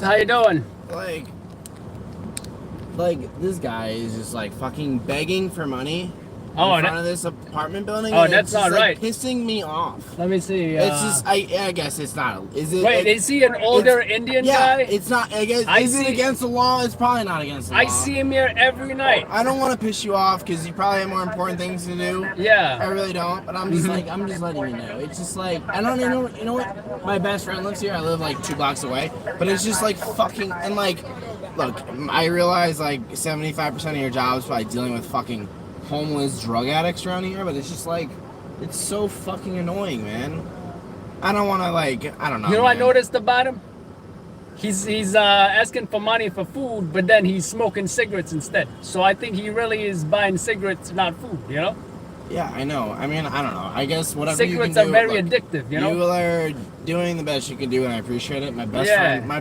How you doing? Like this guy is just like fucking begging for money in front of this apartment building. Oh, and that's it's just, not right. Pissing me off. Let me see. It's just I guess it's not. Is it? Wait, is he an older Indian yeah, guy? it's not. I guess is it against the law? It's probably not against the law. I see him here every night. I don't want to piss you off because you probably have more important things to do. Yeah. I really don't. But I'm just I'm just letting you know. It's just like I don't even know. You know what? My best friend lives here. I live like 2 blocks away. But it's just like fucking and like. Look, I realize like 75% of your job is probably dealing with fucking homeless drug addicts around here, but it's just like, it's so fucking annoying, man. I don't want to I don't know. You know what I noticed about him? He's asking for money for food, but then he's smoking cigarettes instead. So I think he really is buying cigarettes, not food, you know? Yeah, I know. I mean, I don't know. I guess whatever cigarettes you can do. Cigarettes are very addictive, you know? You are doing the best you can do, and I appreciate it. My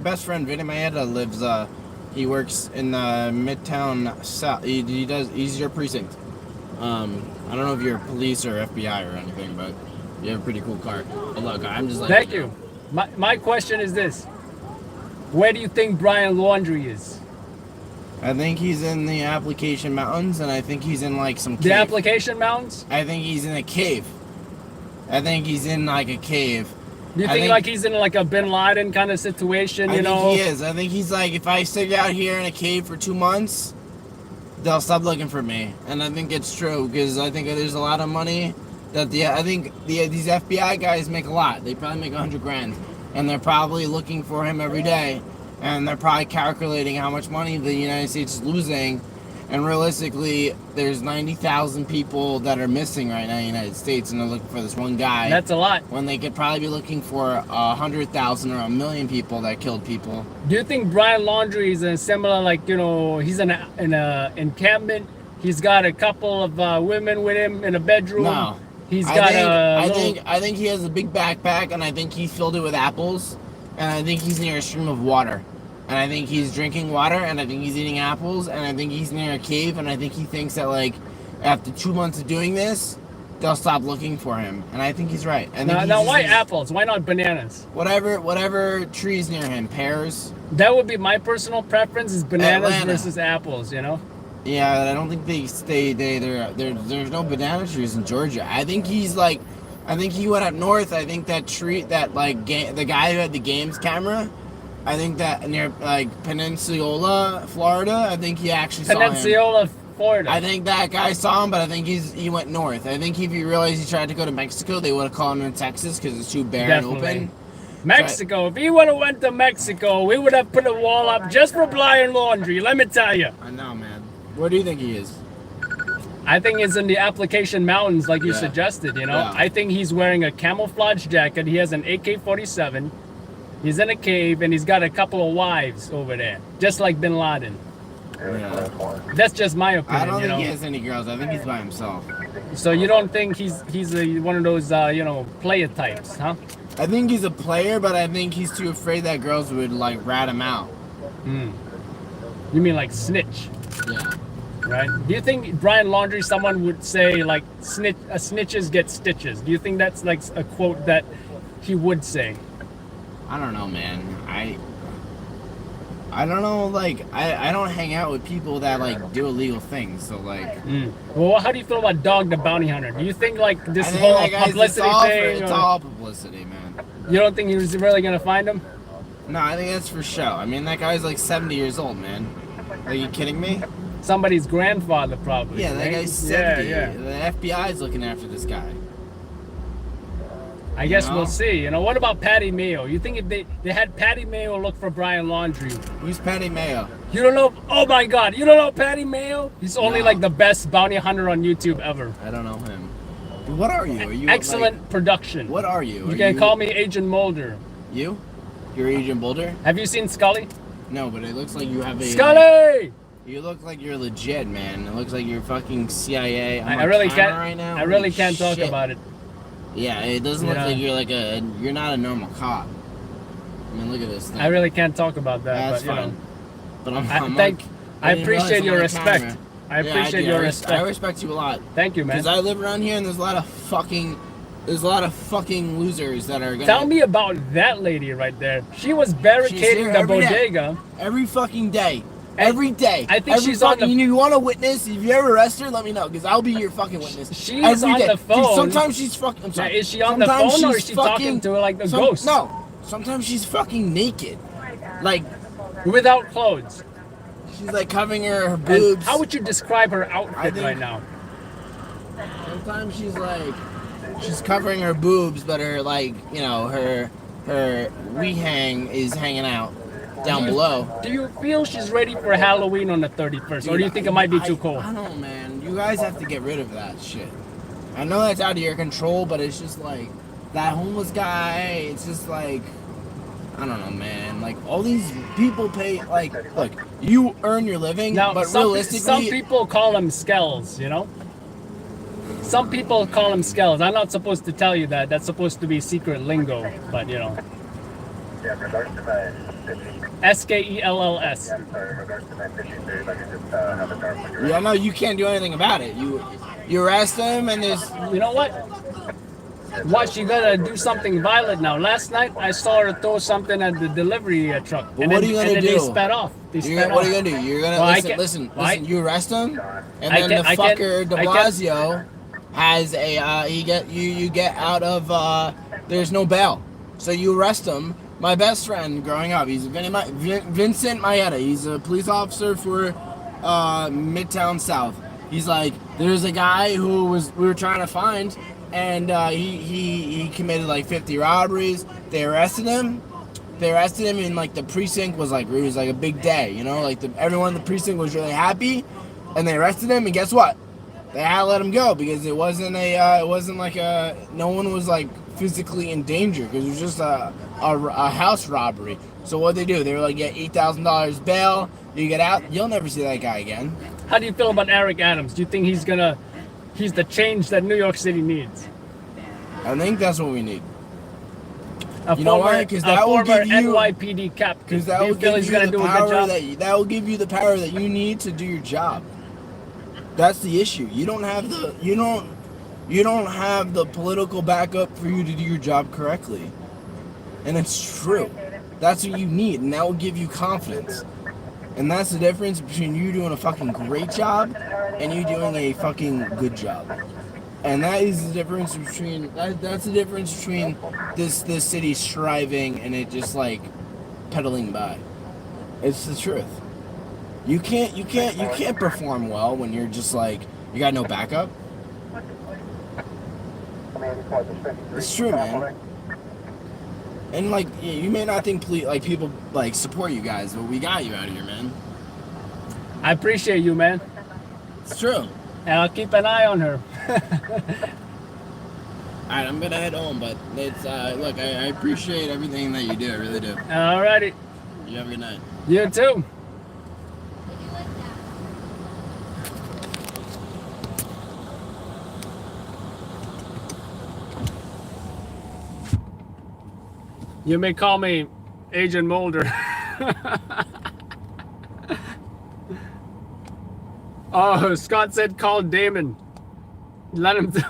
best friend, Vinny Maeda, lives, he works in Midtown South. He's your precinct. I don't know if you're police or FBI or anything, but you have a pretty cool car. But look, I'm just like. Thank you. My question is this: where do you think Brian Laundrie is? I think he's in the Application Mountains, and I think he's in like some cave. The Application Mountains? I think he's in a cave. I think he's in like a cave. Do you think like he's in like a Bin Laden kind of situation, you know? I think he is. I think he's like, if I sit out here in a cave for 2 months, they'll stop looking for me. And I think it's true, because I think there's a lot of money that these FBI guys make a lot. They probably make 100 grand. And they're probably looking for him every day. And they're probably calculating how much money the United States is losing. And realistically, there's 90,000 people that are missing right now in the United States, and they're looking for this one guy. That's a lot. When they could probably be looking for 100,000 or 1,000,000 people that killed people. Do you think Brian Laundrie is a similar, like, you know, he's in a encampment? He's got a couple of women with him in a bedroom. No. I think he has a big backpack, and I think he filled it with apples, and I think he's near a stream of water. And I think he's drinking water, and I think he's eating apples, and I think he's near a cave, and I think he thinks that, like, after 2 months of doing this, they'll stop looking for him. And I think he's right. Now, why apples? Why not bananas? Whatever trees near him, pears. That would be my personal preference, is bananas versus apples, you know? Yeah, I don't think there's no banana trees in Georgia. I think he went up north. I think that tree, the guy who had the games camera, I think that near like Peninsula, Florida, I think he actually saw him. Peninsula, Florida. I think that guy saw him, but I think he went north. I think if he realized he tried to go to Mexico, they would have called him in Texas because it's too bare and open. Mexico. If he would have went to Mexico, we would have put a wall up just for Brian Laundrie. Let me tell you. I know, man. Where do you think he is? I think it's in the Application Mountains, like you suggested. You know, I think he's wearing a camouflage jacket. He has an AK-47. He's in a cave, and he's got a couple of wives over there, just like Bin Laden. Yeah. That's just my opinion. I don't think he has any girls. I think he's by himself. So you don't think he's one of those player types, huh? I think he's a player, but I think he's too afraid that girls would like rat him out. You mean like snitch? Yeah. Right. Do you think Brian Laundrie, someone would say like snitches get stitches? Do you think that's like a quote that he would say? I don't know, man. I don't know, like, I don't hang out with people that, like, do illegal things, so, like... Well, how do you feel about Dog the Bounty Hunter? Do you think, like, this whole publicity thing... It's all publicity, man. You don't think he was really gonna find him? No, I think that's for show. I mean, that guy's, like, 70 years old, man. Are you kidding me? Somebody's grandfather, probably. Yeah, that guy's 70. Yeah. The FBI's looking after this guy. I guess we'll see. You know, what about Patty Mayo? You think if they had Patty Mayo look for Brian Laundrie? Who's Patty Mayo? You don't know? Oh my God! You don't know Patty Mayo? He's only like the best bounty hunter on YouTube ever. I don't know him. What are you? Are you excellent production? What are you? You can call me Agent Mulder. You? You're Agent Mulder? Have you seen Scully? No, but it looks like you have a Scully. You look like you're legit, man. It looks like you're fucking CIA. I really can't. Right now. I really can't talk about it. Yeah, it doesn't look like you're not a normal cop. I mean, look at this thing. I really can't talk about that. That's but, fine. But I appreciate your respect. I appreciate your respect. I respect you a lot. Thank you, man. Because I live around here and there's a lot of fucking There's a lot of fucking losers that are gonna... Tell me about that lady right there. She was barricading the bodega. Every fucking day. Every day. I think she's on the... You want a witness? If you ever arrest her, let me know, because I'll be your fucking witness. She's on the phone. Dude, sometimes she's fucking... I'm sorry. Is she on the phone, or is she talking to her like a ghost? No. Sometimes she's fucking naked. Like... Without clothes. She's like covering her boobs. And how would you describe her outfit right now? Sometimes she's like... She's covering her boobs, but her, like, you know, her wee-hang is hanging out down below. Do you feel she's ready for Halloween on the 31st? Dude, or do you think it might be too cold? I don't know, man. You guys have to get rid of that shit. I know that's out of your control, but it's just like, that homeless guy, it's just like, I don't know, man. Like, all these people pay, like, look, you earn your living, now, but realistically... Some people call them skells, you know? Some people call them skells. I'm not supposed to tell you that. That's supposed to be secret lingo, but you know. SKELLS. Yeah, no, you can't do anything about it. You arrest them and there's... You know what? What, you gotta do something violent now. Last night, I saw her throw something at the delivery truck. But what are you gonna do? They sped off. What are you gonna do? You're gonna... Listen, you arrest them, and then the fucker de Blasio... has a you get out of there's no bail, so you arrest him. My best friend growing up, he's Vincent Maeda. He's a police officer for Midtown South. He's like, there's a guy who we were trying to find, and he committed like 50 robberies. They arrested him. And like the precinct was like, it was like a big day, you know, like everyone in the precinct was really happy, and they arrested him. And guess what? They had to let him go because it wasn't like no one was like physically in danger, because it was just a house robbery. So what they do? They were like, get $8,000 bail. You get out, you'll never see that guy again. How do you feel about Eric Adams? Do you think he's the change that New York City needs? I think that's what we need. You know why? Because that will give you NYPD cap. Because that will give you the power that will give you the power that you need to do your job. That's the issue. You don't have the political backup for you to do your job correctly. And it's true. That's what you need, and that will give you confidence. And that's the difference between you doing a fucking great job and you doing a fucking good job. And that is the difference between that's the difference between this city striving and it just like pedaling by. It's the truth. You can't perform well when you're just like, you got no backup. It's true, man. And like, you may not think people like support you guys, but we got you out of here, man. I appreciate you, man. It's true. And I'll keep an eye on her. Alright, I'm gonna head home, but it's look, I appreciate everything that you do, I really do. Alrighty. You have a good night. You too. You may call me Agent Mulder. Oh, Scott said call Damon. Let him do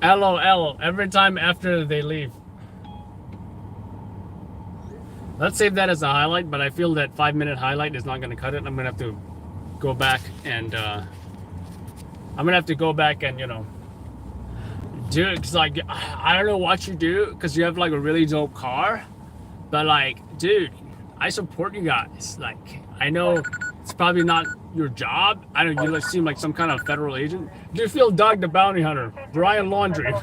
LOL every time after they leave. Let's save that as a highlight, but I feel that 5-minute highlight is not going to cut it. I'm going to have to go back and you know, do it, because like I don't know what you do, because you have like a really dope car, but like, dude, I support you guys. Like, I know it's probably not your job. I don't know, you like seem like some kind of federal agent. Do you feel Doug the Bounty Hunter, Brian Laundrie?